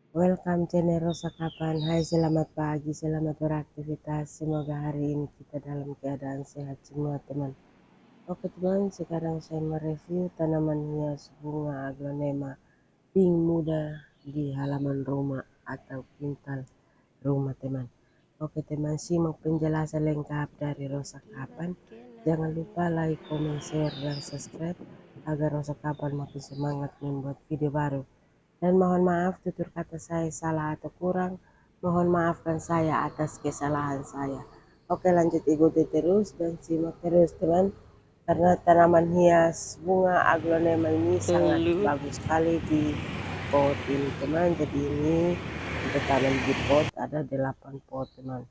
Welcome channel Rosa Kapan. Hai, selamat pagi, selamat beraktivitas. Semoga hari ini kita dalam keadaan sehat semua teman. Oke teman, sekarang saya mereview tanaman hias bunga aglonema pink muda di halaman rumah atau pintal rumah teman. Oke teman, simak penjelasan lengkap dari Rosa Kapan. Jangan lupa like, comment, share, dan subscribe agar Rosa Kapan makin semangat membuat video baru. Dan mohon maaf tutur kata saya salah atau kurang. Mohon maafkan saya atas kesalahan saya. Oke, lanjut ikuti terus dan simak terus teman. Karena tanaman hias bunga aglonema ini sangat bagus sekali di pot ini teman. Jadi ini kita tanam di pot, ada 8 pot teman.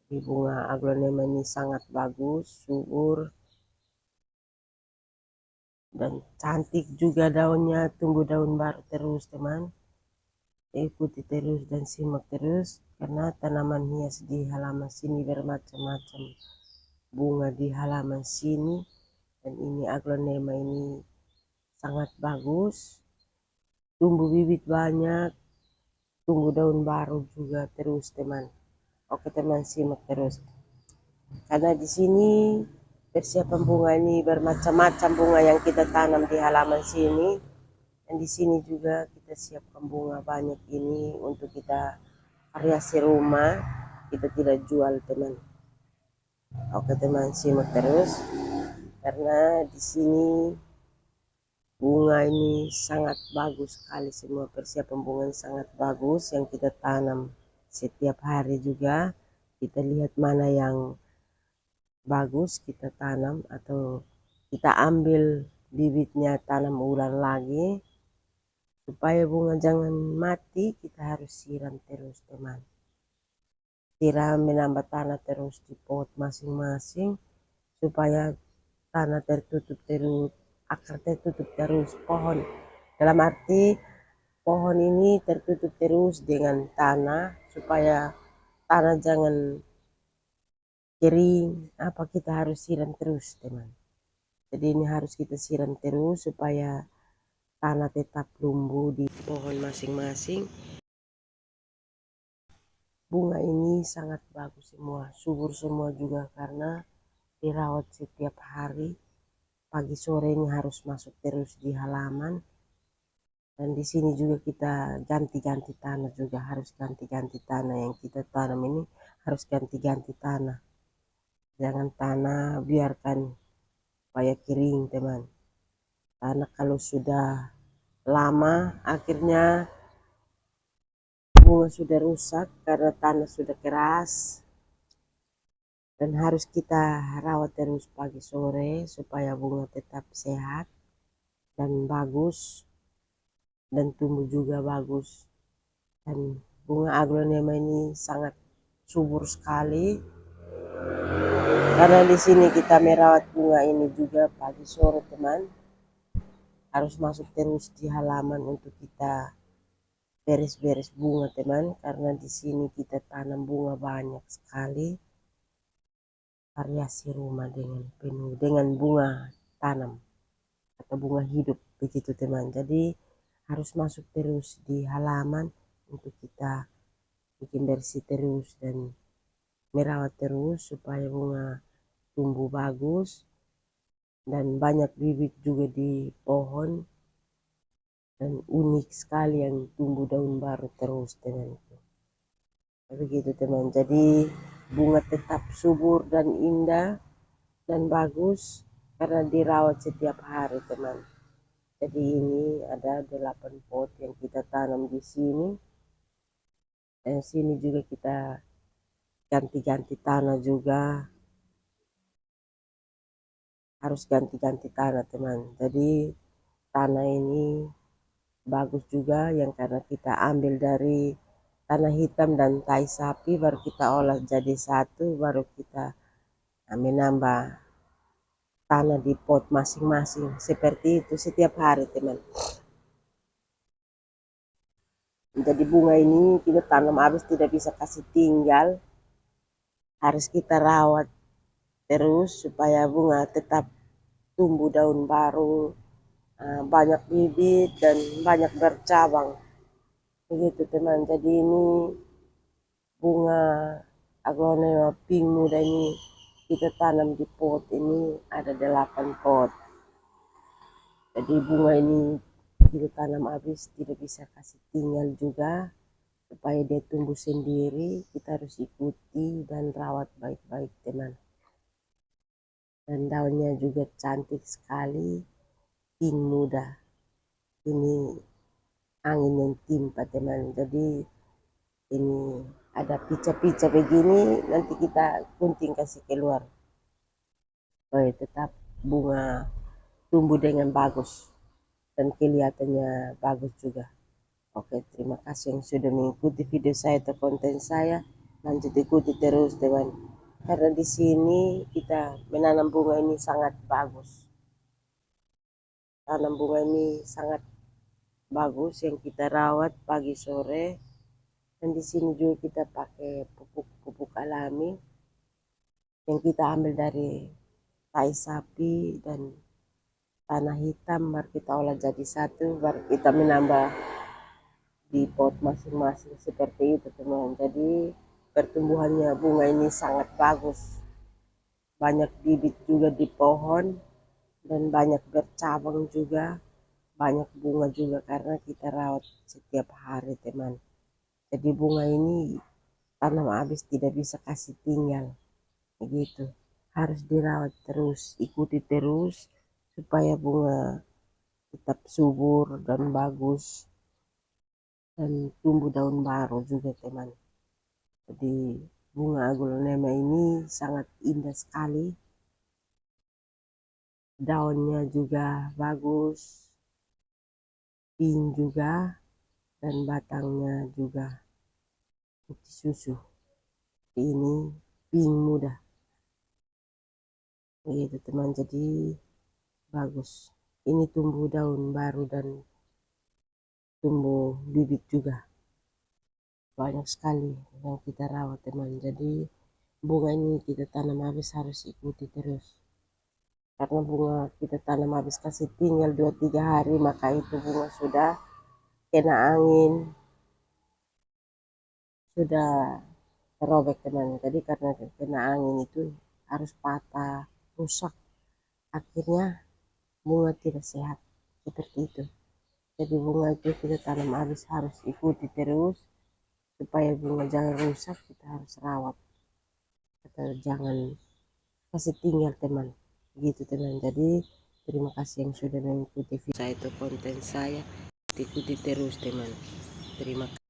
Di bunga aglonema ini sangat bagus, subur, dan cantik juga daunnya, tumbuh daun baru terus teman. Ikuti terus dan simak terus karena tanaman hias di halaman sini bermacam-macam bunga di halaman sini, dan ini aglonema ini sangat bagus, tumbuh bibit banyak, tumbuh daun baru juga terus teman. Oke teman, simak terus karena di sini persiapan bunga ini bermacam-macam bunga yang kita tanam di halaman sini, dan di sini juga kita siapkan bunga banyak ini untuk kita variasi rumah, kita tidak jual teman. Oke teman, simak terus karena di sini bunga ini sangat bagus sekali, semua persiapan bunga ini sangat bagus yang kita tanam setiap hari juga. Kita lihat mana yang bagus kita tanam atau kita ambil bibitnya, tanam ulang lagi supaya bunga jangan mati. Kita harus siram terus teman, siram menambah tanah terus di pot masing-masing supaya tanah tertutup terus, akar tertutup terus, pohon dalam arti pohon ini tertutup terus dengan tanah supaya tanah jangan kering. Apa kita harus siram terus teman, jadi ini harus kita siram terus supaya tanah tetap tumbuh di pohon masing-masing. Bunga ini sangat bagus semua, subur semua juga karena dirawat setiap hari. Pagi sore ini harus masuk terus di halaman, dan di sini juga kita ganti-ganti tanah juga, harus ganti-ganti tanah yang kita tanam ini, harus ganti-ganti tanah. Jangan tanah biarkan supaya kering teman. Tanah kalau sudah lama akhirnya bunga sudah rusak karena tanah sudah keras, dan harus kita rawat terus pagi sore supaya bunga tetap sehat dan bagus dan tumbuh juga bagus. Dan bunga aglonema ini sangat subur sekali karena di sini kita merawat bunga ini juga pagi sore teman. Harus masuk terus di halaman untuk kita beres-beres bunga teman, karena di sini kita tanam bunga banyak sekali, variasi rumah dengan penuh dengan bunga tanam atau bunga hidup begitu teman. Jadi harus masuk terus di halaman untuk kita bikin bersih terus dan merawat terus supaya bunga tumbuh bagus dan banyak bibit juga di pohon, dan unik sekali yang tumbuh daun baru terus teman. Begitu teman, jadi bunga tetap subur dan indah dan bagus karena dirawat setiap hari teman. Jadi ini ada 8 pot yang kita tanam di sini, dan sini juga kita ganti-ganti tanah juga, harus ganti-ganti tanah teman. Jadi tanah ini bagus juga yang karena kita ambil dari tanah hitam dan tai sapi, baru kita olah jadi satu, baru kita menambah tanah di pot masing-masing seperti itu setiap hari teman. Jadi bunga ini kita tanam habis tidak bisa kasih tinggal, harus kita rawat terus supaya bunga tetap tumbuh daun baru, banyak bibit dan banyak bercabang. begitu teman. Jadi ini bunga aglonema pink muda ini kita tanam di pot ini ada 8 pot. Jadi bunga ini kita tanam habis tidak bisa kasih tinggal juga, supaya dia tumbuh sendiri kita harus ikuti dan rawat baik-baik teman. Dan daunnya juga cantik sekali, pink muda. Ini angin yang timpa teman, jadi ini ada pica-pica begini, nanti kita gunting kasih keluar supaya tetap bunga tumbuh dengan bagus dan kelihatannya bagus juga. Oke, terima kasih yang sudah mengikuti video saya atau konten saya. Lanjut ikuti terus teman, karena di sini kita menanam bunga ini sangat bagus. Tanam bunga ini sangat bagus yang kita rawat pagi sore. Dan di sini juga kita pakai pupuk alami yang kita ambil dari tai sapi dan tanah hitam, baru kita olah jadi satu, baru kita menambah di pot masing-masing seperti itu teman. Jadi pertumbuhannya bunga ini sangat bagus, banyak bibit juga di pohon dan banyak bercabang juga, banyak bunga juga karena kita rawat setiap hari teman. Jadi bunga ini tanam habis tidak bisa kasih tinggal, begitu harus dirawat terus, ikuti terus supaya bunga tetap subur dan bagus dan tumbuh daun baru juga teman. Jadi bunga aglonema ini sangat indah sekali, daunnya juga bagus, pink juga, dan batangnya juga putih susu. Ini pink muda gitu teman, jadi bagus. Ini tumbuh daun baru dan tumbuh bibit juga banyak sekali yang kita rawat teman. Jadi bunga ini kita tanam habis harus ikuti terus, karena bunga kita tanam habis kasih tinggal 2-3 hari maka itu bunga sudah kena angin, sudah terobek teman. Jadi karena kena angin itu harus patah, rusak, akhirnya bunga tidak sehat seperti itu. Jadi bunga itu kita tanam habis harus ikuti terus supaya bunga jangan rusak, kita harus rawat atau jangan kasih tinggal teman, gitu teman. Jadi terima kasih yang sudah mengikuti video saya atau konten saya, ikuti terus teman. Terima kasih.